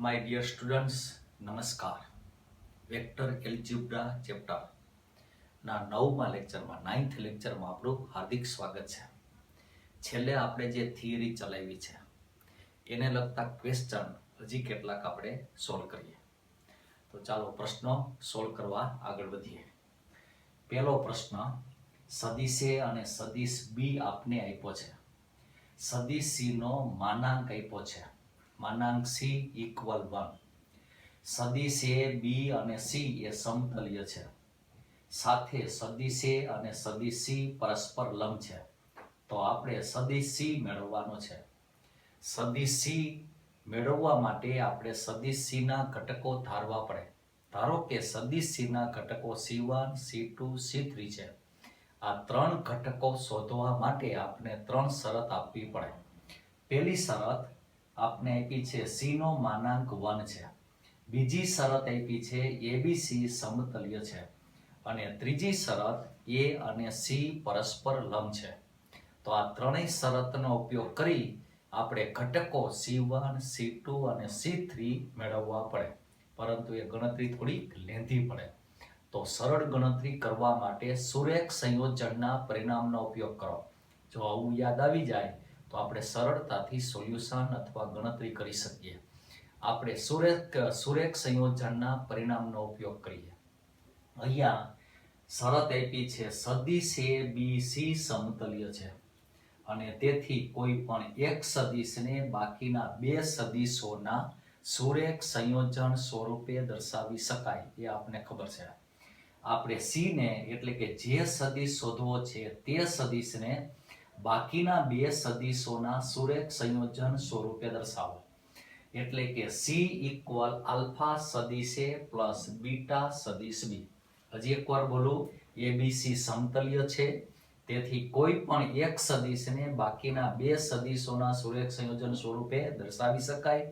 My dear students, નમસ્કાર. Vector algebra ચેપ્ટરના 9મા લેક્ચરમાં 9th લેક્ચરમાં આપણું હાર્દિક સ્વાગત છે. છેલ્લે આપણે જે થિયરી ચલાવી છે એને લગતા ક્વેશ્ચન હજી કેટલાક આપણે સોલ્વ કરીએ. તો ચાલો પ્રશ્નો સોલ્વ કરવા આગળ વધીએ. પહેલો પ્રશ્ન, સદિશ એ અને સદિશ બી આપને આપ્યો છે. સદિશ સી નો માનાંક આપ્યો છે, માનાંક સી ઇક્વલ 1. સદિશ એ બી અને સી એ સમતલ્ય છે. સાથે સદિશ એ અને સદિશ સી પરસ્પર લંબ છે. તો આપણે સદિશ સી મેળવવાનો છે. સદિશ સી મેળવવા માટે આપણે સદિશ સી ના ઘટકો ધારવા પડે. ધારો કે સદિશ સી ના ઘટકો C1, C2, C3 છે. આ ત્રણ ઘટકો શોધવા માટે આપણે ત્રણ શરત આપવી પડે. પહેલી શરત આપને આપી છે સી નો માનાંક 1 છે. બીજી શરત આપી છે એબીસી સમતલ્ય છે. અને ત્રીજી શરત એ અને સી પરસ્પર લંબ છે. તો આ ત્રણેય શરતનો ઉપયોગ કરી આપણે ઘટકો C1, C2 અને C3 મેળવવા પડે. પરંતુ એ ગણતરી થોડી લેન્ધી પડે. તો સરળ ગણતરી કરવા માટે સુરેખ સંયોજનના પરિણામનો ઉપયોગ કરો. જો આવું યાદ આવી જાય તો આપણે સરળતાથી સોલ્યુશન અથવા ગણતરી કરી શકીએ. આપણે સુરેખ સંયોજનના પરિણામનો ઉપયોગ કરીએ. અહીંયા શરત આપી છે સદિશ એ બી સી સમતલ્ય છે અને તેથી કોઈ પણ એક સદિશને બાકીના બે સદિશોના સુરેખ સંયોજન સ્વરૂપે દર્શાવી શકાય એ આપણને ખબર છે. આપણે સી ને એટલે કે જે સદિશ શોધવો છે તે સદિશને બાકીના બે સદિશોના સુરેખ સંયોજન સ્વરૂપે દર્શાવો. એટલે કે સી ઇક્વલ આલ્ફા સદિશ એ પ્લસ બીટા સદિશ બી. હજી એકવાર બોલું, એબીસી સમતલ્ય છે, તેથી કોઈ પણ એક સદિશને બાકીના બે સદિશોના સુરેખ સંયોજન સ્વરૂપે દર્શાવી શકાય.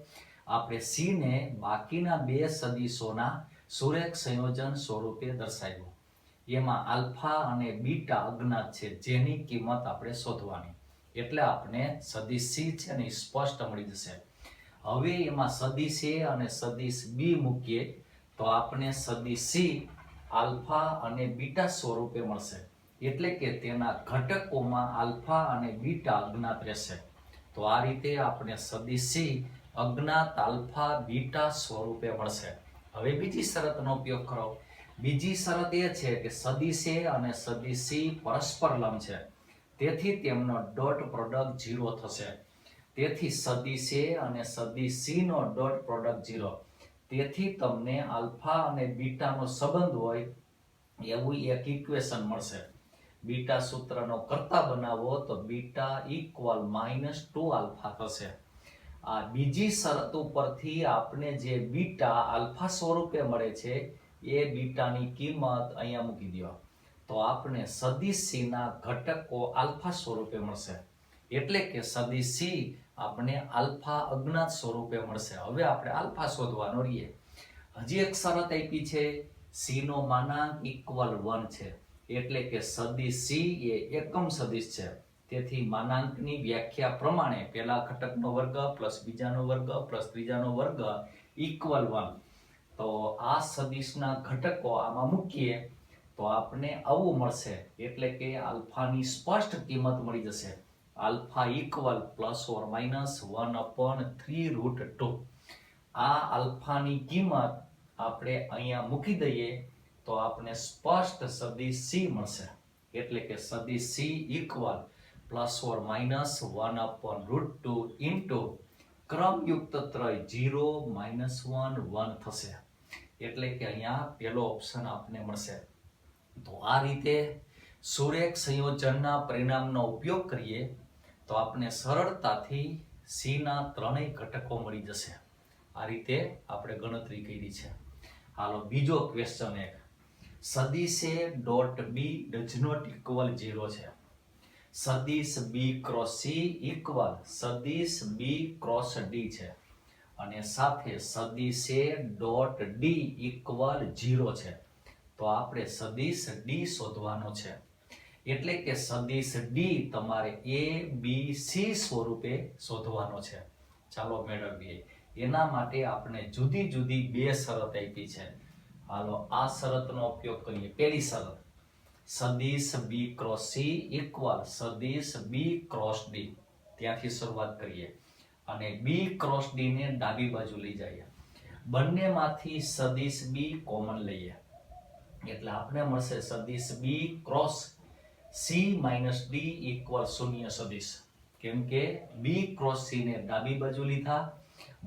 આપણે સી ને બાકીના બે સદિશોના સુરેખ સંયોજન સ્વરૂપે દર્શાવ્યું. એમાં આલ્ફા અને બીટા અજ્ઞાત છે જેની કિંમત આપણે શોધવાની. એટલે આપણે સદિશ સી છે ને સ્પષ્ટ મળી જશે. હવે એમાં સદિશ એ અને સદિશ બી મૂકીએ તો આપણે સદિશ સી આલ્ફા અને બીટા સ્વરૂપે મળશે. એટલે કે તેના ઘટકોમાં આલ્ફા અને બીટા અજ્ઞાત રહેશે. તો આ રીતે આપણે સદિશ સી અજ્ઞાત આલ્ફા બીટા સ્વરૂપે મળશે. હવે બીજી શરતનો ઉપયોગ કરો. બીજી શરત એ છે કે સદિશ એ અને સદિશ સી પરસ્પર લંબ છે, તેથી તેમનો ડોટ પ્રોડક્ટ 0 થશે. તેથી સદિશ એ અને સદિશ સી નો ડોટ પ્રોડક્ટ 0. તેથી તમને આલ્ફા અને બીટાનો સંબંધ હોય એવું એક ઇક્વેશન મળશે. બીટા સૂત્રનો કર્તા બનાવો તો બીટા ઇક્વલ -2 આલ્ફા થશે. આ બીજી શરત ઉપરથી આપણે જે બીટા આલ્ફા સ્વરૂપે મળે છે એ બીટાની કિંમત અહીંયા મૂકી દો તો આપણે સદિશ સી ના ઘટકો આલ્ફા સ્વરૂપે મળશે. એટલે કે સદિશ સી આપણે આલ્ફા અજ્ઞાત સ્વરૂપે મળશે. હવે આપણે આલ્ફા શોધવાનો રહીએ. હજી એક શરત આપી છે સી નો માનાંક ઇક્વલ 1 છે. એટલે કે સદિશ સી એ એકમ સદિશ છે. તેથી માનાંકની વ્યાખ્યા પ્રમાણે પહેલા ઘટકનો વર્ગ પ્લસ બીજાનો વર્ગ પ્લસ ત્રીજાનો વર્ગ ઇક્વલ 1. તો આ સદિશના ઘટકો આમાં મૂકીએ તો આપણે આવું મળશે. એટલે કે આલ્ફાની સ્પષ્ટ કિંમત મળી જશે. Alpha equal ±1/3√2. આ આલ્ફાની કિંમત આપણે અહીંયા મૂકી દઈએ તો આપણે સ્પષ્ટ સદિશ સી મળશે. એટલે કે સદિશ સી ઇક્વલ ±1/√2 ઇન્ટુ ક્રમયુક્ત ત્રય 0, -1, 1 થશે. એટલે કે અહીંયા પહેલો ઓપ્શન આપને મળશે. તો આ રીતે સુરેખ સંયોજનના પરિણામનો ઉપયોગ કરીએ તો આપણે સરળતાથી સી ના ત્રણેય ઘટકો મળી જશે. આ રીતે આપણે ગણતરી કરી છે. હાલો બીજો ક્વેશ્ચન એક, સદિશ A dot B does not equal 0 છે. સદિશ બી ક્રોસ સી ઇક્વલ સદિશ બી ક્રોસ ડી છે. અને સાથે સદિશ એ ડોટ ડી ઇક્વલ 0 છે. તો આપણે સદિશ ડી શોધવાનો છે. એટલે કે સદિશ ડી તમારે એ બી સી સ્વરૂપે શોધવાનો છે. ચાલો મેળવીએ. એના માટે આપણે જુદી જુદી બે શરત આપી છે. હાલો આ શરતનો ઉપયોગ કરીએ. પહેલી શરત, સદિશ બી ક્રોસ સી ઇક્વલ સદિશ બી ક્રોસ ડી. ત્યાંથી શરૂઆત કરીએ અને બી ક્રોસ ડી ને ડાબી બાજુ લઈ જઈએ. બંનેમાંથી સદિશ બી કોમન લઈએ એટલે આપણે મળશે સદિશ B cross C minus D equal શૂન્ય સદિશ. કેમ કે બી ક્રોસ સી ને ડાબી બાજુ લીધા,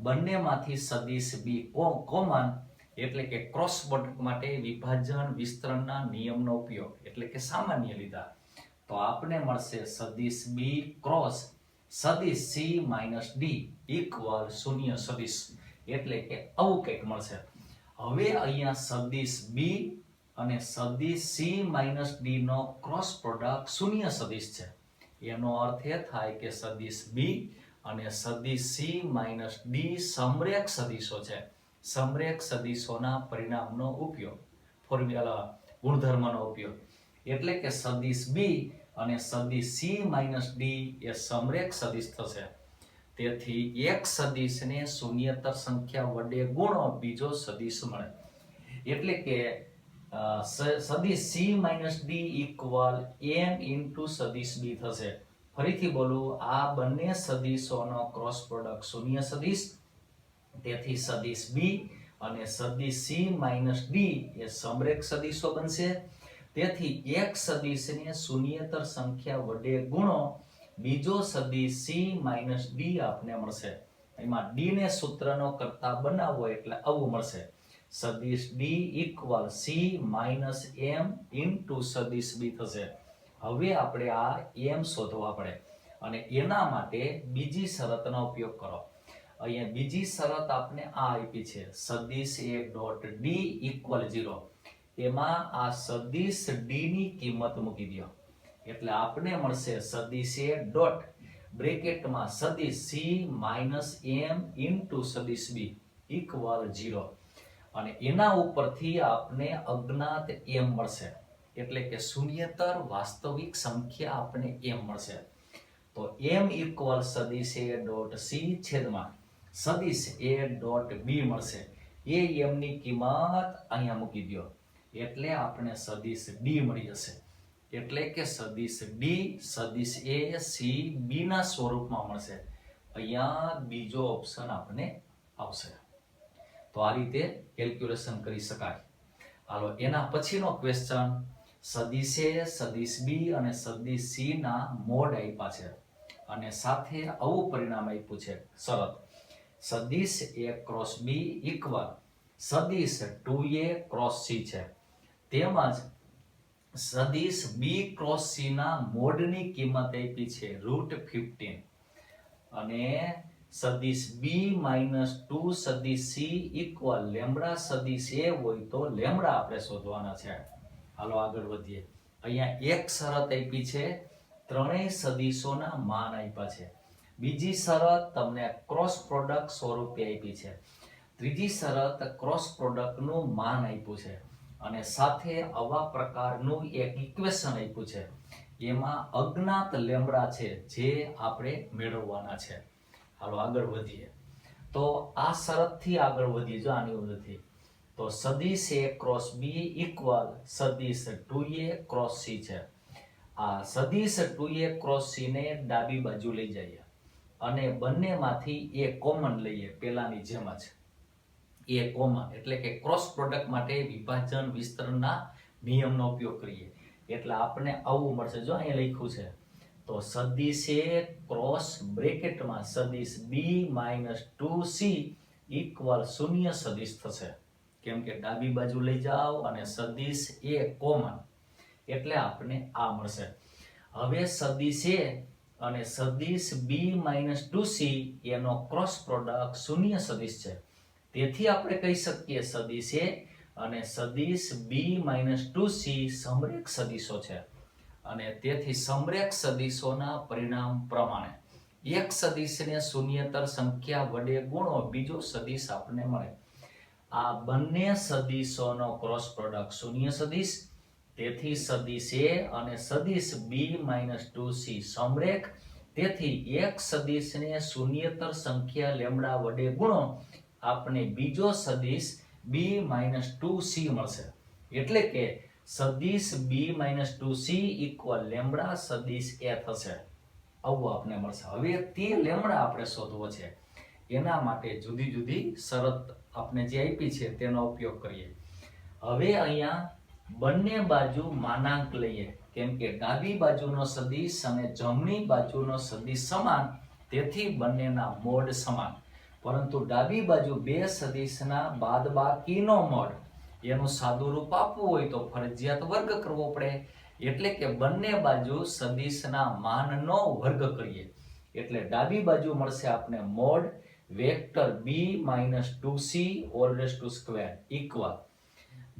બંનેમાંથી સદિશ બી કોમન એટલે કે ક્રોસ પ્રોડક્ટ માટે વિભાજન વિસ્તરણના નિયમનો ઉપયોગ એટલે કે સામાન્ય લીધા. તો આપણે મળશે સદિશ બી ક્રોસ સદિશ સી માઇનસ ડી ઇક્વલ શૂન્ય સદિશ એટલે કે આવું કંઈક મળશે. હવે અહીંયા સદિશ બી અને સદિશ સી માઇનસ ડી નો ક્રોસ પ્રોડક્ટ શૂન્ય સદિશ છે. એનો અર્થ એ થાય કે સદિશ બી અને સદિશ સી માઇનસ ડી સમરેખ સદિશો છે. સમરેખ સદિશોના પરિણામનો ઉપયોગ, ફોર્મ્યુલા ગુણધર્મનો ઉપયોગ એટલે કે સદિશ બી અને સદિશ સી માઇનસ ડી એ સમરેખ સદિશ થશે. તેથી એક સદિશને શૂન્યતર સંખ્યા વડે ગુણો બીજો સદિશ મળે એટલે કે સદિશ સી માઇનસ ડી ઇક્વલ એમ ઇન્ટુ સદિશ બી થશે. ફરીથી બોલું, આ બંને સદિશોનો ક્રોસ પ્રોડક્ટ શૂન્ય સદિશ, તેથી સદિશ બી અને સદિશ સી માઇનસ ડી એ સમરેખ સદિશો બનશે. તેથી એક સદિશને શૂન્યતર સંખ્યા વડે ગુણો બીજો સદિશ સી માઇનસ ડી આપને મળશે. એમાં ડી ને સૂત્રનો કરતા બનાવવો એટલે આવું મળશે. સદિશ D equal C minus M into સદિશ બી થશે. હવે આપણે આ એમ શોધવા પડે અને એના માટે બીજી શરતનો ઉપયોગ કરો. અહીંયા બીજી શરત આપણે આ આપી છે, સદિશ એ ડોટ ડી ઇક્વલ 0. એમાં આ સદિશ ડી ની કિંમત મૂકી દો એટલે આપણે મળશે સદિશ એ ડોટ બ્રેકેટમાં સદિશ સી માઇનસ એમ ઇન્ટુ સદિશ બી ઇક્વલ 0 અને એના ઉપરથી આપણે અજ્ઞાત એમ મળશે એટલે કે શૂન્યતર વાસ્તવિક સંખ્યા આપણે એમ મળશે. તો એમ ઇક્વલ સદિશ એ ડોટ સી છેદમાં સદિશ એ ડોટ બી મળશે. એ એમ ની કિંમત અહીંયા મૂકી દો એટલે આપણે સદિશ ડી મળી જશે. એટલે કે સદિશ ડી સદિશ એ સી બી ના સ્વરૂપમાં મળશે. અહીંયા બીજો ઓપ્શન આપણે આવશે. તો આ રીતે કેલ્ક્યુલેશન કરી શકાય. હાલો એના પછીનો ક્વેશ્ચન, સદિશ એ સદિશ બી અને સદિશ સી ના મોડ આપ્યા છે અને સાથે આવું પરિણામ આપ્યું છે. શરત, સદિશ એ ક્રોસ બી ઇક્વલ સદિશ 2a ક્રોસ સી છે. તેમજ સદિશ બી ક્રોસ સી ના મોડની કિંમત આપી છે √15 અને સદિશ બી માઇનસ 2 સદિશ સી ઇક્વલ લેમ્બડા સદિશ એ હોય તો લેમ્બડા આપણે શોધવાના છે. હાલો આગળ વધીએ. અહીંયા એક શરત આપી છે, ત્રણેય સદિશોના માન આપ્યા છે. બીજી શરત તમને ક્રોસ પ્રોડક્ટ સ્વરૂપે આપી છે. ત્રીજી શરત ક્રોસ પ્રોડક્ટનું માન આપ્યું છે અને સાથે આવા પ્રકારનું એક ઇક્વેશન આપ્યું છે. એમાં અજ્ઞાત લેમ્બડા છે જે આપણે મેળવવાના છે. હાલો આગળ વધીએ. તો આ શરતથી આગળ વધીએ જો આની મદદથી. તો સદિશ એ ક્રોસ બી ઇક્વલ સદિશ 2a ક્રોસ સી છે. આ સદિશ 2a ક્રોસ સી ને ડાબી બાજુ લઈ જઈએ અને બંનેમાંથી એ કોમન લઈએ પેલાની જેમ જ. એ કોમન એટલે કે ક્રોસ પ્રોડક્ટ માટે વિભાજન વિસ્તરણના નિયમનો ઉપયોગ કરીએ એટલે આપણે આવું મળશે. જો અહીંયા લખ્યું છે તો સદિશ એ ક્રોસ બ્રેકેટમાં સદિશ બી માઇનસ 2c ઇક્વલ શૂન્ય સદિશ થશે. કેમ કે ડાબી બાજુ લઈ જાઓ અને સદિશ એ કોમન એટલે આપણે આ મળશે. હવે સદિશ એ અને સદિશ બી માઇનસ 2c એનો ક્રોસ પ્રોડક્ટ શૂન્ય સદિશ છે. તેથી આપણે કહી શકીએ સદિશ એ અને સદિશ બી માઇનસ 2c સમરેખ સદિશો છે અને તેથી સમરેખ સદિશોના પરિણામ પ્રમાણે એક સદિશને શૂન્યતર સંખ્યા વડે ગુણો બીજો સદિશ આપણને મળે. આ બંને સદિશોનો ક્રોસ પ્રોડક્ટ શૂન્ય સદિશ, તેથી સદિશ એ અને સદિશ બી માઇનસ 2c સમરેખ તેથી એક સદિશને શૂન્યેતર સંખ્યા લેમ્ડા વડે ગુણો, આપણે બીજો સદિશ b-2c મળશે. એટલે કે સદિશ b-2c = લેમ્ડા સદિશ a થશે. આવું આપણે મળશે. હવે તે લેમ્ડા આપણે શોધવો છે. એના માટે જુદી જુદી શરત આપણે જે આપી છે તેનો ઉપયોગ કરીએ. હવે અહીંયા બંને બાજુ માનાંક લઈએ, કેમ કે ડાબી બાજુનો સદિશ અને જમણી બાજુનો સદિશ સમાન, તેથી બંનેના મોડ સમાન. પરંતુ ડાબી બાજુ બે સદિશના બાદબાકીનો મોડ, એનું સાદું રૂપ આપવું હોય તો ફરજિયાત વર્ગ કરવો પડે. એટલે કે બંને બાજુ સદિશના માનનો વર્ગ કરીએ. એટલે ડાબી બાજુ મળશે આપણે mode vector b-2c =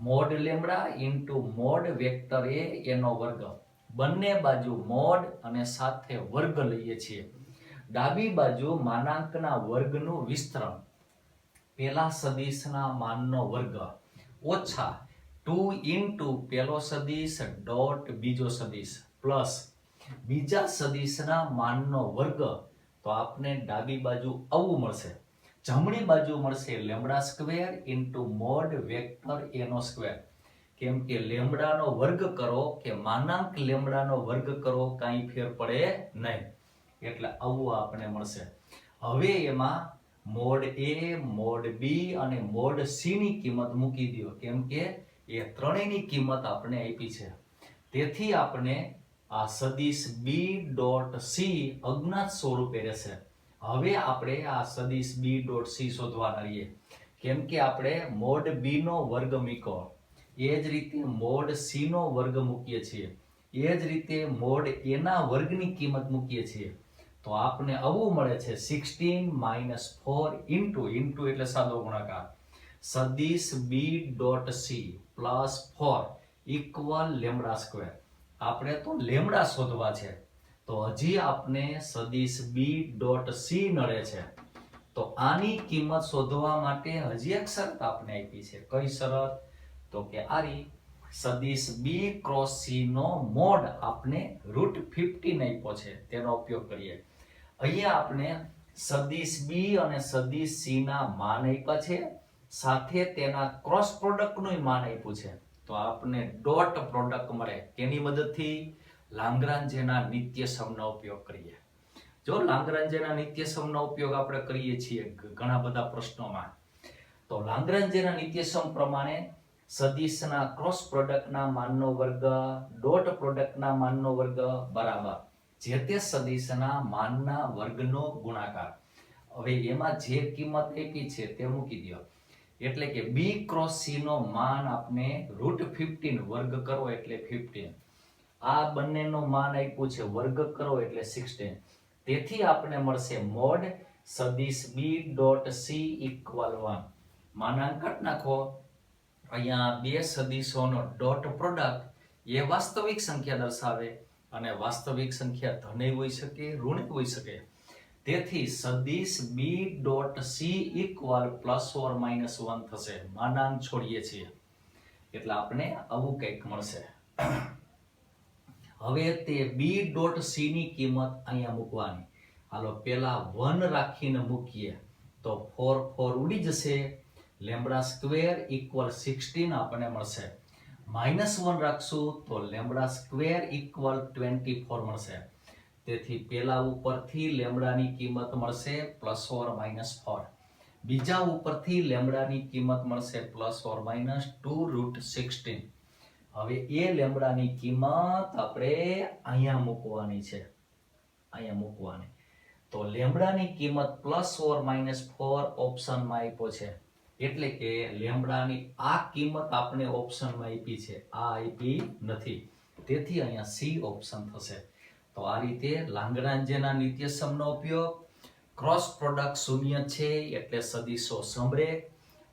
mode lambda into mod vector a એનો વર્ગ. બંને બાજુ મોડ અને સાથે વર્ગ લઈએ છીએ. ડાબી બાજુ માનાંકના વર્ગનું વિસ્તરણ, પેલા સદિશના માનનો વર્ગ ઓછા 2 ઇન્ટુ પેલો સદિશ ડોટ બીજો સદિશ પ્લસ બીજા સદિશના માનનો વર્ગ. તો આપને ડાબી બાજુ આવું મળશે. જમણી બાજુ મળશે lambda square into mod vector a નો સ્ક્વેર. કેમ કે લેમ્ડાનો વર્ગ કરો કે માનાંક લેમ્ડાનો વર્ગ કરો કાંઈ ફેર પડે નહીં. એટલે આવું આપણે મળશે. હવે એમાં મોડ a, મોડ b અને મોડ c ની કિંમત મૂકી દો, કેમ કે એ ત્રણેયની કિંમત આપણે આપી છે. તેથી આપણે આ સદિશ b.c અજ્ઞાત સ્વરૂપે રહેશે. હવે આપણે આ સદિશ b.c શોધવાના રહીએ, કેમ કે આપણે મોડ b નો વર્ગ મૂક્યો, એ જ રીતે મોડ c નો વર્ગ મૂકીએ છીએ, એ જ રીતે મોડ a ના વર્ગની કિંમત મૂકીએ છીએ. તો આપને આવું મળે છે 16 - 4 ઇન્ટુ એટલે સાદો ગુણાકાર સદિશ b.c પ્લસ 4 = લેમ્ડા સ્ક્વેર. આપણે તો લેમ્ડા શોધવા છે, તો હજી આપણે સદિશ b.c નડે છે. તો આની કિંમત શોધવા માટે હજી એક શરત આપણે આપી છે. કઈ શરત? તો કે આરી સદિશ b ક્રોસ c નો મોડ આપણે √15 આપ્યો છે, તેનો ઉપયોગ કરીએ. અહીંયા આપણે સદિશ b અને સદિશ c ના માન આપ્યા છે, સાથે તેના ક્રોસ પ્રોડક્ટનું માન આપ્યું છે. તો આપણે ડોટ પ્રોડક્ટ મળે. તેની મદદથી લાંગ્રાન્જેના નિત્યસમનો ઉપયોગ કરીએ. જો લાંગ્રાન્જેના નિત્યસમનો ઉપયોગ આપણે કરીએ છીએ ઘણા બધા પ્રશ્નોમાં, તો લાંગ્રાન્જેના નિત્યસમ પ્રમાણે સદિશના ક્રોસ પ્રોડક્ટના માનનો વર્ગ ડોટ પ્રોડક્ટના માનનો વર્ગ બરાબર જે તે સદિશના માનના વર્ગનો ગુણાકાર. હવે એમાં જે કિંમત આપી છે તે મૂકી દો. એટલે કે b ક્રોસ c નો માન આપણે √15 વર્ગ કરો એટલે 15. આ બંનેનો માન આપ્યું છે વર્ગ કરો એટલે 16. તેથી આપણે મળશે મોડ સદિશ b.c = 1. માનાંક કાઢી નાખો. અહીંયા બે સદિશોનો ડોટ પ્રોડક્ટ એ વાસ્તવિક સંખ્યા દર્શાવે, અને વાસ્તવિક સંખ્યા ધન હોઈ શકે, ઋણ હોઈ શકે. તેથી સદિશ b.c = ±1 થશે. માનાંક છોડીએ છીએ એટલે આપણે આવું કંઈક મળશે. હવે તે b.c ની કિંમત અહીંયા મૂકવાની. હાલો પેલા 1 રાખીને મૂકીએ તો 4 4 ઉડી જશે. લેમ્ડા સ્ક્વેર = 16 આપણને મળશે. -1 રાખશું તો લેમ્ડા સ્ક્વેર = 24 મળશે. તેથી પેલા ઉપરથી લેમ્ડાની કિંમત મળશે ±4. બીજા ઉપરથી લેમ્ડાની કિંમત મળશે ±2√16. હવે એ લેમ્ડાની કિંમત આપણે અહીંયા મૂકવાની છે. અહીંયા મૂકવાની. તો લેમ્ડાની કિંમત +4 - ઓપ્શનમાં આપ્યો છે. એટલે કે લેમ્ડાની આ કિંમત આપણે ઓપ્શનમાં આપી છે, આ આપી નથી. તેથી અહીંયા સી ઓપ્શન થશે. તો આ રીતે લાંગ્રાન્જેના નિત્યસમનો ઉપયોગ, ક્રોસ પ્રોડક્ટ શૂન્ય છે એટલે સદિશો સમરેખ,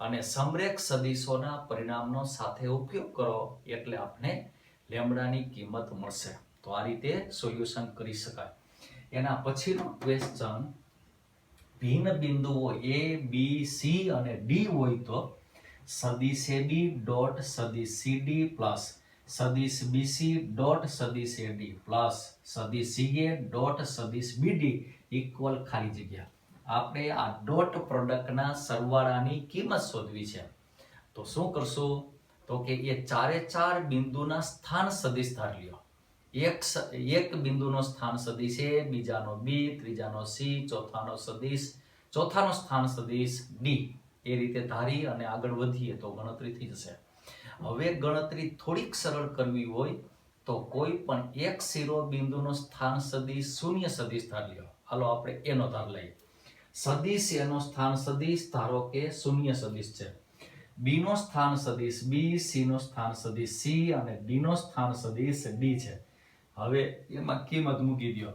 અને સમરેખ સદિશોના પરિણામનો સાથે ઉપયોગ કરો એટલે આપણે લેમ્ડાની કિંમત મળશે. તો આ રીતે સોલ્યુશન કરી શકાય. એના પછીનો ક્વેશ્ચન, ભિન્ન બિંદુઓ a, b, c અને d હોય તો સદિશ ab ડોટ સદિશ cd પ્લસ સદિશ બીસી ડોટ સદિશ એડી પ્લસ સદિશ સીએ ડોટ સદિશ બીડી ઇક્વલ ખાલી જગ્યા. આપણે આ ડોટ પ્રોડક્ટના સરવાળાની કિંમત શોધવી છે. તો શું કરશું? તો કે એ ચારે ચાર બિંદુના સ્થાન સદિશ ધારી લ્યો. એક બિંદુનો સ્થાન સદિશ એ, બીજાનો બી, ત્રીજાનો સી, ચોથાનો સ્થાન સદિશ ડી. એ રીતે ધારી અને આગળ વધીએ તો ગણતરી થઈ જશે. હવે ગણતરી થોડીક સરળ કરવી હોય તો કોઈ પણ એક શિરોબિંદુનો સ્થાન સદિશ શૂન્ય સદિશ ધારી લ્યો. હાલો આપણે એનો ધાર લઈએ. સદિશ એનો સ્થાન સદિશ ધારો કે શૂન્ય સદિશ છે. બી નો સ્થાન સદિશ બી, સી નો સ્થાન સદિશ સી અને ડી નો સ્થાન સદિશ ડી છે. હવે એમાં કિંમત મૂકી દો.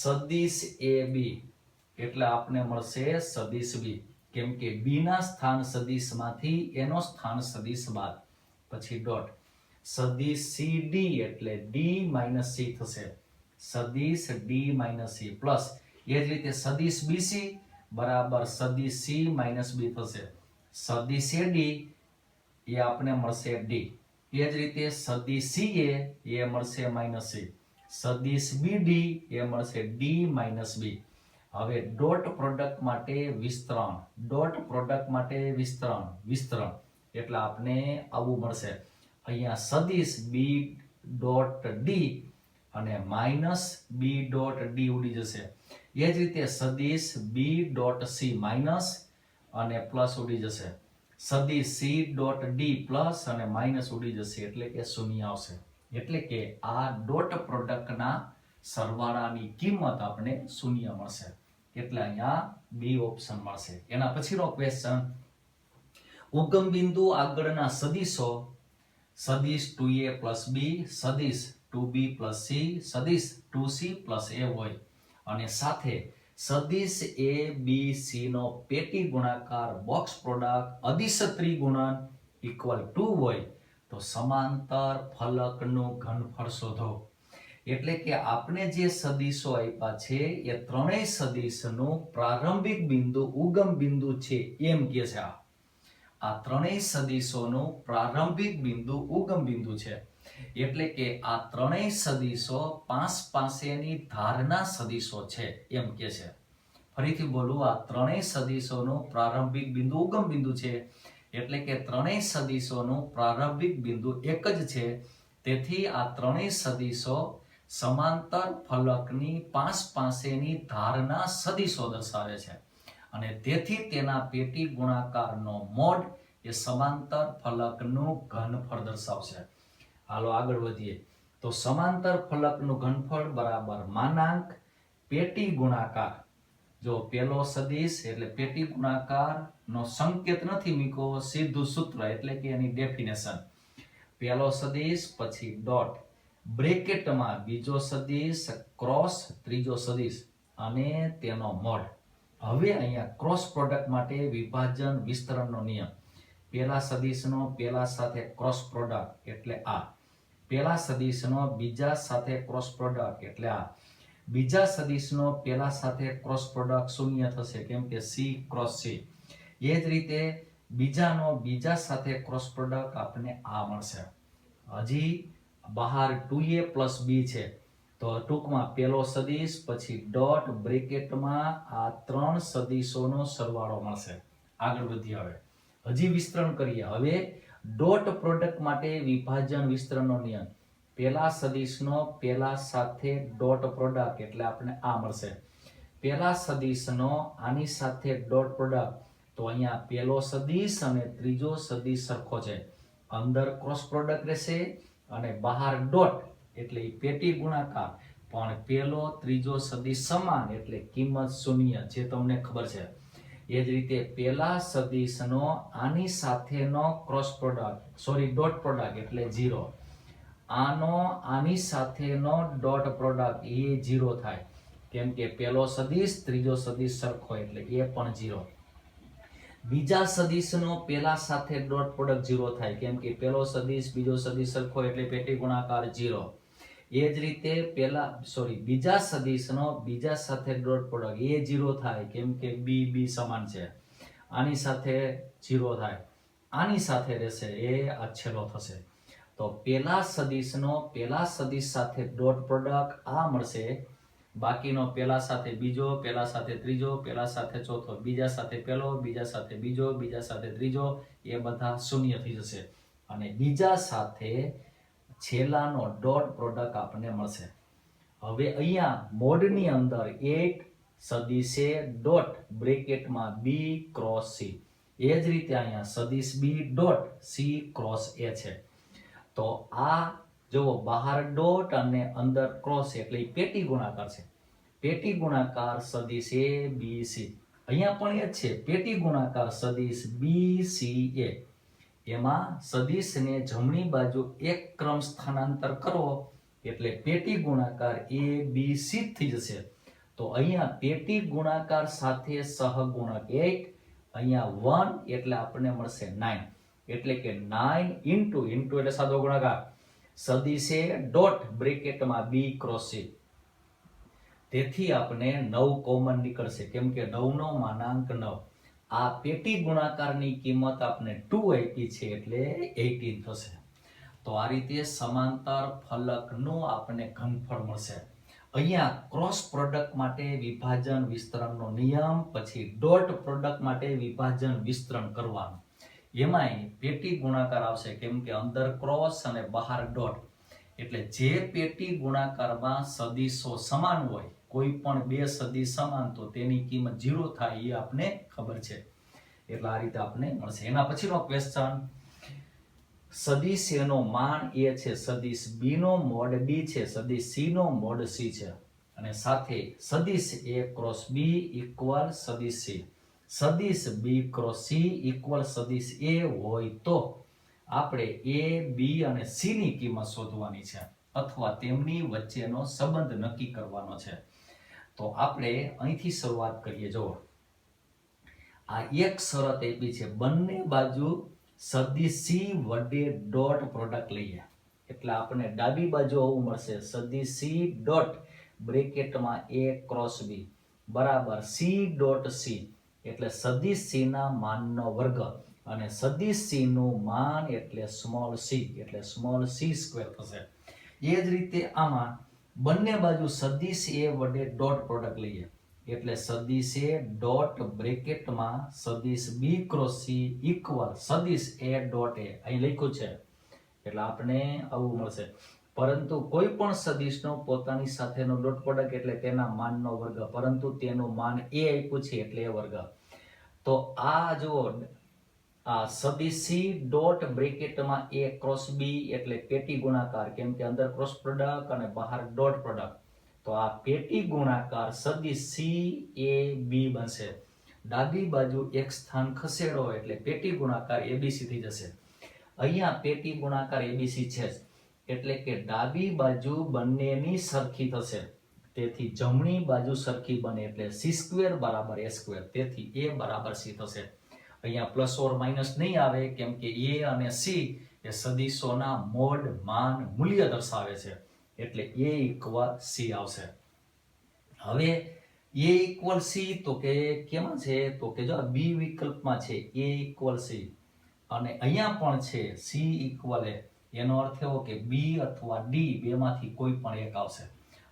સદિશ એ બી એટલે આપણે મળશે સદિશ બી, કેમ કે બી ના સ્થાન સદિશમાંથી એનો સ્થાન સદિશ બાદ, પછી ડોટ. સદિશ સી ડી એટલે ડી માઇનસ સી થશે. સદિશ ડી માઇનસ સી પ્લસ એ જ રીતે સદિશ બીસી બરાબર સદિશ સી માઇનસ બી થશે. સદિશ એડી એ આપણે મળશે ડી. એ જ રીતે સદિશ સીએ એ મળશે માઇનસ સી. સદિશ બીડી એ મળશે ડી માઇનસ બી. હવે ડોટ પ્રોડક્ટ માટે વિસ્તરણ, વિસ્તરણ એટલે આપણે આવું મળશે. અહીંયા સદિશ બી ડોટ ડી અને માઇનસ બી ડોટ ડી ઉડી જશે. એ જ રીતે સદિશ બી ડોટ સી માઇનસ અને પ્લસ ઉડી જશે. સદિશ સી ડોટ ડી પ્લસ અને માઇનસ ઉડી જશે, એટલે કે શૂન્ય આવશે. એટલે કે આ ડોટ પ્રોડક્ટના સરવાળાની કિંમત આપણે શૂન્ય મળશે. એટલે અહીંયા બી ઓપ્શન મળશે. એના પછીનો ક્વેશ્ચન, ઉગમ બિંદુ આગળના સદિશો સદિશ 2a પ્લસ બી, સદિશ 2b પ્લસ સી, સદિશ 2c પ્લસ એ હોય અને સાથે સદિશ એ બી સી નો પેટી ગુણાકાર બોક્સ પ્રોડક્ટ અદિશ ત્રિગુણન ઇક્વલ 2 હોય તો સમાંતર ફલકનું ઘનફળ શોધો. એટલે કે આપણે જે સદિશો આપ્યા છે એ ત્રણેય સદિશનું પ્રારંભિક બિંદુ ઉગમ બિંદુ છે એમ કહે છે. આ ત્રણેય સદિશોનું પ્રારંભિક બિંદુ ઉગમ બિંદુ છે. એટલે કે આ ત્રણેય સદિશો પાસેની ધારના સદિશો છે એમ કહે છે. ફરીથી બોલું, આ ત્રણેય સદિશોનું પ્રારંભિક બિંદુ ઉગમ બિંદુ છે. એટલે કે ત્રણેય સદિશોનું પ્રારંભિક બિંદુ એક જ છે. તેથી આ ત્રણેય સદિશો સમાંતર ફલકની પાસેની ધારના સદિશો દર્શાવે છે અને તેથી તેના પેટી ગુણાકારનો મોડ એ સમાંતર ફલકનું ઘનફળ દર્શાવશે. હાલો આગળ વધીએ. તો સમાંતર ફલકનું ઘનફળ બરાબર માનાંક પેટી ગુણાકાર. જો પેલો સદિશ એટલે પેટી ગુણાકાર નો સંકેત નથી મૂક્યો, સીધું સૂત્ર એટલે કે એની ડેફિનેશન. પેલો સદિશ પછી ડોટ, બ્રેકેટમાં બીજો સદિશ ક્રોસ ત્રીજો સદિશ અને તેનો મોડ. હવે અહીંયા ક્રોસ પ્રોડક્ટ માટે વિભાજન વિસ્તરણનો નિયમ. પેલા સદિશનો પેલા સાથે ક્રોસ પ્રોડક્ટ એટલે આ. પેલા સદિશનો બીજા સાથે ક્રોસ પ્રોડક્ટ એટલે આ. બીજા સદિશનો પેલા સાથે ક્રોસ પ્રોડક્ટ શૂન્ય થશે, કેમ કે સી ક્રોસ સી. એ જ રીતે બીજાનો બીજા સાથે ક્રોસ પ્રોડક્ટ આપણને આ મળશે. હજી બહાર 2a પ્લસ બી છે તો ટૂંકમાં પેલો સદિશ પછી ડોટ બ્રેકેટમાં આ ત્રણ સદિશોનો સરવાળો મળશે. આગળ વધીએ. હવે હજી વિસ્તરણ કરીએ. હવે ડોટ પ્રોડક્ટ માટે વિભાજન વિસ્તરણનો નિયમ. પેલા સદિશનો પેલા સાથે ડોટ પ્રોડક્ટ એટલે આપણે આ મળશે. પેલા સદિશનો આની સાથે ડોટ પ્રોડક્ટ તો અહીંયા પેલો સદિશ અને ત્રીજો સદિશ સરખો છે. અંદર ક્રોસ પ્રોડક્ટ રહેશે અને બહાર ડોટ એટલે પેટી ગુણાકાર, પણ પેલો ત્રીજો સદિશ સમાન એટલે કિંમત શૂન્ય, જે તમને ખબર છે. એ જ રીતે પેલા સદિશનો આની સાથેનો ક્રોસ પ્રોડક્ટ ડોટ પ્રોડક્ટ એટલે 0. આનો આની સાથેનો ડોટ પ્રોડક્ટ એ 0 થાય, કેમ કે પેલો સદિશ ત્રીજો સદિશ સરખો એટલે એ પણ 0. બીજા સદિશનો પેલા સાથે ડોટ પ્રોડક્ટ 0 થાય, કેમ કે પેલો સદિશ બીજો સદિશ સરખો એટલે પેટી ગુણાકાર 0. એ જ રીતે બીજા સદિશનો બીજા સાથે ડોટ પ્રોડક્ટ એ 0 થાય, કેમ કે બી સમાન છે. આની સાથે 0 થાય, આની સાથે રહેશે એ અછેલો થશે. તો પેલા સદિશ સાથે ડોટ પ્રોડક્ટ આ મળશે, બાકીનો પેલા સાથે બીજો, પેલા સાથે ત્રીજો, પેલા સાથે ચોથો, બીજા સાથે પેલો, બીજા સાથે બીજો, બીજા સાથે ત્રીજો, એ બધા શૂન્ય થઈ જશે અને બીજા સાથે છેલ્લાનો ડોટ પ્રોડક્ટ આપણને મળશે. હવે અહીંયા મોડની અંદર 8 સદિશે ડોટ બ્રેકેટમાં બી ક્રોસ સી, એ જ રીતે અહીંયા સદિશ બી ડોટ સી ક્રોસ એ છે. તો આ જુઓ બહાર ડોટ અને અંદર ક્રોસ એટલે પેટી ગુણાકાર છે. પેટી ગુણાકાર સદિશ એ બી સી, અહીંયા પણ એ જ છે પેટી ગુણાકાર સદિશ બી સી એ. એમાં સદિશને જમણી બાજુ એક ક્રમ સ્થાનાંતર કરો એટલે પેટી ગુણાકાર એ બી સી થઈ જશે. તો અહીંયા પેટી ગુણાકાર સાથે સહગુણક 8, અહીંયા 1 એટલે આપણને મળશે 9, એટલે કે 9 ઇન્ટુ એટલે સાદો ગુણાકાર સદિશે ડોટ બ્રેકેટમાં બી ક્રોસ સી. તેથી આપણે 9 કોમન નીકળશે કેમ કે 9 નો માનાંક 9. આ પેટી ગુણાકારની કિંમત આપણે 2 આપી છે એટલે 18 થશે. તો આ રીતે સમાંતર ફલકનું આપણને ઘનફળ મળશે. અહીંયા ક્રોસ પ્રોડક્ટ માટે વિભાજન વિસ્તરણનો નિયમ, પછી ડોટ પ્રોડક્ટ માટે વિભાજન વિસ્તરણ કરવાનું. એમાંય પેટી ગુણાકાર આવશે કેમ કે અંદર ક્રોસ અને બહાર ડોટ, એટલે જે પેટી ગુણાકારમાં સદિશો સમાન હોય, કોઈ પણ બે સદિશ સમાન તો તેની કિંમત 0 થાય એ આપણે ખબર છે. એટલે આ રીતે આપણે મળશે. એના પછીનો ક્વેશ્ચન, સદિશ A નો માન A છે, સદિશ B નો મોડ B છે, સદિશ C નો મોડ C છે અને સાથે સદિશ A ક્રોસ B ઇક્વલ સદિશ C, સદિશ B ક્રોસ C ઇક્વલ સદિશ A હોય તો આપણે A, B અને C ની કિંમત શોધવાની છે અથવા તેમની વચ્ચેનો સંબંધ નક્કી કરવાનો છે. તો આપણે અહીંથી શરૂઆત કરીએ. જો આ એક શરત આપી છે, બંને બાજુ સદિશ C વડે ડોટ પ્રોડક્ટ લઈએ એટલે આપણે ડાબી બાજુ આવું મળશે, સદિશ C ડોટ બ્રેકેટમાં A ક્રોસ B બરાબર C ડોટ C, એટલે સદિશ C ના માનનો વર્ગ અને સદિશ C નું માન એટલે સ્મોલ c, એટલે સ્મોલ c સ્ક્વેર થશે. એ જ રીતે આમાં બંને બાજુ સદિશ A વડે ડોટ પ્રોડક્ટ લઈએ એટલે સદિશ A ડોટ બ્રેકેટમાં સદિશ B ક્રોસ C ઇક્વલ સદિશ A ડોટ A, અહીં લખ્યું છે એટલે આપણે આવું મળશે. પરંતુ કોઈ પણ સદિશનો પોતાની સાથેનો ડોટ પ્રોડક્ટ એટલે તેના માનનો વર્ગ, પરંતુ તેનું માન A આપ્યું છે એટલે A વર્ગ. તો આ જુઓ આ સદિશ C ડોટ બ્રેકેટમાં A ક્રોસ B એટલે પેટી ગુણાકાર કેમ કે અંદર ક્રોસ પ્રોડક્ટ અને બહાર ડોટ પ્રોડક્ટ. તો આ પેટી ગુણાકાર સદિશ C A B બનશે. ડાબી બાજુ એક સ્થાન ખસેડો એટલે પેટી ગુણાકાર ABC થઈ જશે. અહીંયા પેટી ગુણાકાર ABC છે એટલે કે ડાબી બાજુ બંનેની સરખી થશે, તેથી જમણી બાજુ સરખી બને એટલે c² બરાબર a², તેથી A બરાબર C થશે. અહીંયા પ્લસ ઓર માઇનસ નહીં આવે કેમ કે A અને C એ સદિશોના મોડ માન મૂલ્ય દર્શાવે છે એટલે A ઇક્વલ C આવશે. હવે A ઇક્વલ C તો કે કેમાં છે તો કે જો B વિકલ્પમાં છે A ઇક્વલ C અને અહીંયા પણ છે C ઇક્વલ A, એનો અર્થ એવો કે B અથવા D બેમાંથી કોઈ પણ એક આવશે.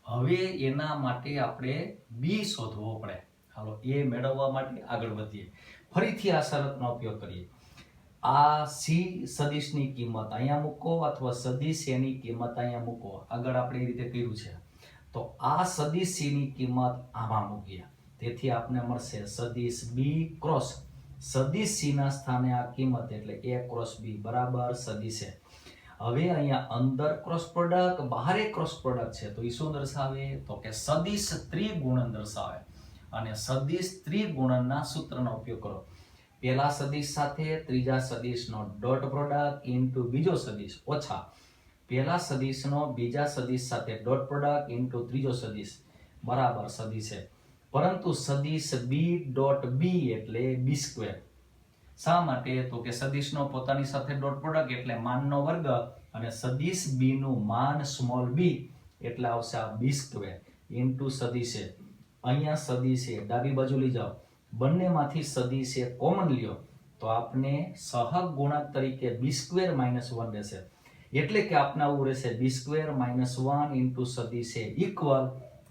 હવે એના માટે આપણે B શોધવો પડે. હાલો A મેળવવા માટે આગળ વધીએ. ફરીથી આ શરતનો ઉપયોગ કરીએ. આ C સદિશની કિંમત અહીંયા મૂકો અથવા સદિશ A ની કિંમત અહીંયા મૂકો. આગળ આપણે એ રીતે કર્યું છે. તો આ સદિશ C ની કિંમત આમાં મૂકીએ, તેથી આપણે મળશે સદિશ B ક્રોસ સદિશ C ના સ્થાને આ કિંમત એટલે A ક્રોસ B બરાબર સદિશ A. હવે અહીંયા અંદર ક્રોસ પ્રોડક્ટ, બહાર ક્રોસ પ્રોડક્ટ છે તો એ શું દર્શાવે તો કે સદિશ ત્રિગુણન દર્શાવે. અને સદિશ ત્રિગુણનના સૂત્રનો ઉપયોગ કરો. પહેલા સદિશ સાથે ત્રીજા સદિશનો ડોટ પ્રોડક્ટ ઇન્ટુ બીજો સદિશ ઓછા પહેલા સદિશનો બીજા સદિશ સાથે ડોટ પ્રોડક્ટ ઇન્ટુ ત્રીજો સદિશ બરાબર સદિશ છે. પરંતુ સદિશ B ડોટ B એટલે B². શા માટે તો કે સદિશનો પોતાની સાથે ડોટ પ્રોડક્ટ એટલે માનનો વર્ગ અને સદિશ B નું માન સ્મોલ b એટલે આવશે આ B² ઇન્ટુ સદિશ A. અહીંયા સદિશ A ડાબી બાજુ લઈ જાઓ, બંનેમાંથી સદિશ A કોમન લ્યો તો આપણે સહગ ગુણક તરીકે B² - 1 રહેશે. એટલે કે આપને આવું રહેશે b² - 1 ઇન્ટુ સદિશ એ ઇક્વલ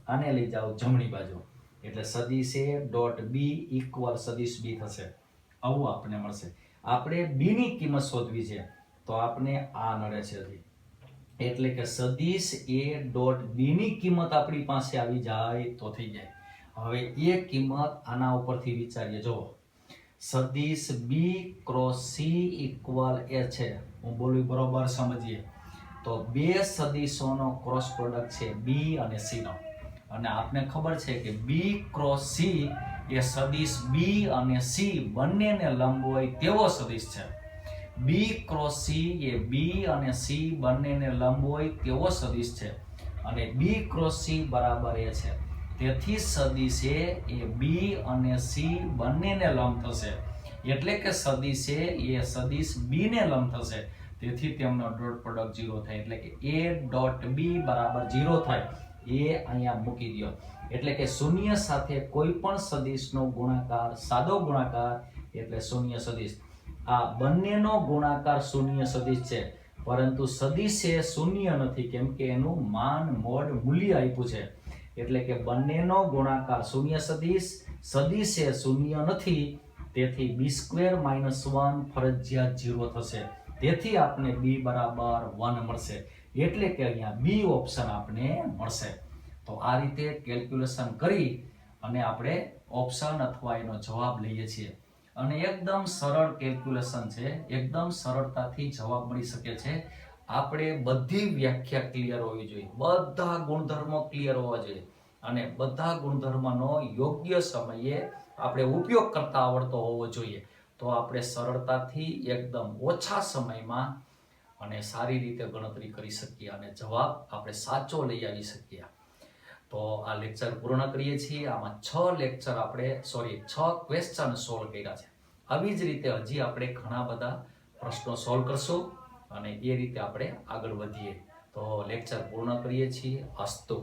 આને લઈ જાઓ જમણી બાજુ એટલે સદિશ એ ડોટ બી ઇક્વલ સદિશ બી થશે. આવું આપણને મળશે. આપણે બી ની કિંમત શોધવી છે તો આપણે આ નડે છે હજી એટલે કે સદિશ એ ડોટ બી ની કિંમત આપણી પાસે આવી જાય તો થઈ જાય. હવે એ કિંમત આના ઉપરથી વિચારીએ. જો સદિશ બી ક્રોસ સી ઇક્વલ એ છે. હું બોલું બરોબર સમજીએ તો બે સદિશોનો ક્રોસ પ્રોડક્ટ છે બી અને સી નો અને આપને ખબર છે કે બી ક્રોસ સી એ સદિશ બી અને સી બંનેને લંબ હોય તેવો સદિશ છે. બી ક્રોસ સી એ બી અને સી બંનેને લંબ હોય તેવો સદિશ છે અને બી ક્રોસ સી બરાબર એ છે. તેથી સદિશ એ બી અને સી બંનેને લંબ થશે એટલે કે સદિશ એ સદિશ બી ને લંબ થશે. તેથી તેમનો ડોટ પ્રોડક્ટ 0 થાય એટલે કે a ડોટ બી બરાબર 0 થાય. એ અહીંયા મૂકી દો એટલે કે શૂન્ય સાથે કોઈ પણ સદિશનો ગુણાકાર સાદો ગુણાકાર એટલે શૂન્ય સદિશ. આ બંનેનો ગુણાકાર શૂન્ય સદિશ છે પરંતુ સદિશ એ શૂન્ય નથી કેમ કે એનું માન મોડ મૂલ્ય આપ્યું છે એટલે કે બંનેનો ગુણાકાર શૂન્ય સદિશ. સદિશ એ શૂન્ય નથી તેથી b² - 1 ફરજિયાત 0 થશે. તેથી આપણે b બરાબર 1 મળશે એટલે કે અહીંયા બી ઓપ્શન આપણે મળશે. તો આ રીતે કેલ્ક્યુલેશન કરી અને આપણે ઓપ્શન અથવા એનો જવાબ લઈએ છીએ અને એકદમ સરળ કેલ્ક્યુલેશન છે. એકદમ સરળતાથી જવાબ મળી શકે છે. આપણે બધી વ્યાખ્યા ક્લિયર હોવી જોઈએ, બધા ગુણધર્મો ક્લિયર હોવા જોઈએ અને બધા ગુણધર્મનો યોગ્ય સમયે આપણે ઉપયોગ કરતા આવડતો હોવો જોઈએ. તો આપણે સરળતાથી એકદમ ઓછા સમયમાં અને સારી રીતે ગણતરી કરી શકીએ અને જવાબ આપણે સાચો લઈ આવી શકીએ. તો આ લેક્ચર પૂર્ણ કરીએ છીએ. આમાં 6 ક્વેશ્ચન સોલ્વ કર્યા છે. આવી જ રીતે હજી આપણે ઘણા બધા પ્રશ્નો સોલ્વ કરશું અને એ રીતે આપણે આગળ વધીએ. તો લેક્ચર પૂર્ણ કરીએ છીએ. અસ્તુ.